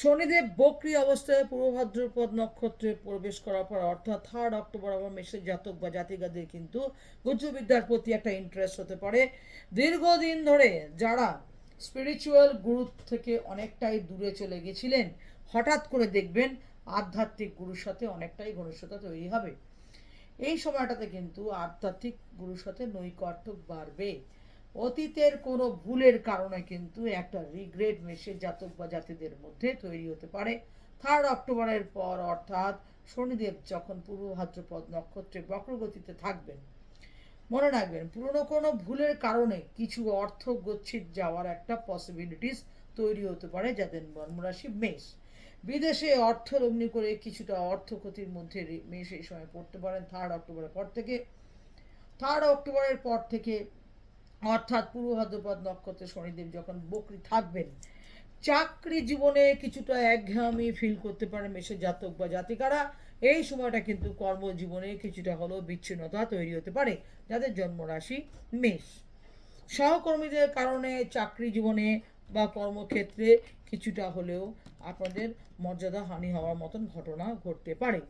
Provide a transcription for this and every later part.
শনিদেব বক্রী অবস্থায় পূর্ব ভাদ্রপদ নক্ষত্রে প্রবেশ করার পর অর্থাৎ 3 অক্টোবর আবার মেষের জাতক বা জাতিকাদের কিন্তু গুজ্জবিদ্যার প্রতি একটা ইন্টারেস্ট হতে পারে। দীর্ঘদিন ধরে যারা স্পিরিচুয়াল গুরু থেকে অনেকটাই দূরে চলে গেছিলেন, হঠাৎ করে দেখবেন আধ্যাত্মিক গুরুর সাথে অনেকটাই ঘনিষ্ঠতা তৈরি হবে। এই সময়টাতে কিন্তু আধ্যাত্মিক গুরুর সাথে নৈকট্য বাড়বে। অতীতের কোনো ভুলের কারণে কিন্তু একটা রিগ্রেট মেসেজ জাতক বা জাতিদের মধ্যে তৈরি হতে পারে 3 অক্টোবরের পর, অর্থাৎ শনিদেব যখন পূর্ব ভাদ্রপদ নক্ষত্রে বক্রগতিতে থাকবেন। মনে রাখবেন, পুরনো কোনো ভুলের কারণে কিছু অর্থ গচ্ছিত যাওয়ার একটা পসিবিলিটিস তৈরি হতে পারে যাদের জন্মরাশি মেষ। বিদেশে অর্থ লগ্নি করে কিছুটা অর্থ ক্ষতির মধ্যে মেষ এই সময় পড়তে পারেন 3 অক্টোবরের পর থেকে। 3 অক্টোবরের পর থেকে অর্থাৎ পূর্ব ভাদ্রপদ নক্ষত্রে শনিদেব যখন বকরি থাকবেন, চাকরি জীবনে কিছুটা একঘেয়েমি ফিল করতে পারেন মেষের জাতক বা জাতিকারা। এই সময়টা কিন্তু কর্মজীবনে কিছুটা হলেও বিচ্ছিন্নতা তৈরি হতে পারে যাদের জন্মরাশি মেষ। সহকর্মীদের কারণে চাকরি জীবনে বা কর্মক্ষেত্রে কিছুটা হলেও আপনাদের মর্যাদা হানি হওয়ার মতন ঘটনা ঘটতে পারে।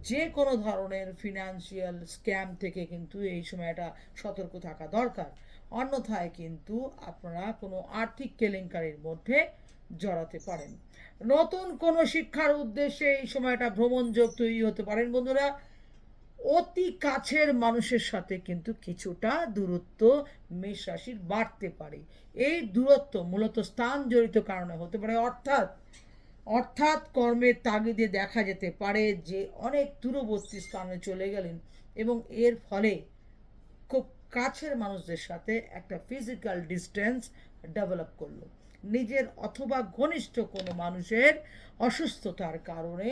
যে কোনো ধরনের ফিনান্সিয়াল স্ক্যাম থেকে কিন্তু এই সময়টা সতর্ক থাকা দরকার, অন্যথায় কিন্তু আপনারা কোনো আর্থিক কেলেঙ্কারির মধ্যে জড়াতে পারেন। নতুন কোনো শিক্ষার উদ্দেশ্যে এই সময়টা ভ্রমণ যোগ তৈরি হতে পারেন বন্ধুরা। অতি কাছের মানুষের সাথে কিন্তু কিছুটা দূরত্ব মেষ রাশির বাড়তে পারে। এই দূরত্ব মূলত স্থান জড়িত কারণে হতে পারে, অর্থাৎ অর্থাৎ কর্মের তাগিদে দেখা যেতে পারে যে অনেক দূরবর্তী স্থানে চলে গেলেন এবং এর ফলে খুব কাছের মানুষদের সাথে একটা ফিজিক্যাল ডিস্টেন্স ডেভেলপ করলো। নিজের অথবা ঘনিষ্ঠ কোনো মানুষের অসুস্থতার কারণে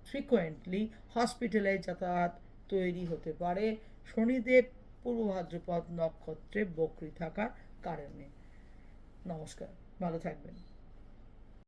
ফ্রিকোয়েন্টলি হসপিটালে যাতায়াত তৈরি হতে পারে শনিদেব পূর্ব ভাদ্রপদ নক্ষত্রে বকরি থাকার কারণে। নমস্কার, ভালো থাকবেন।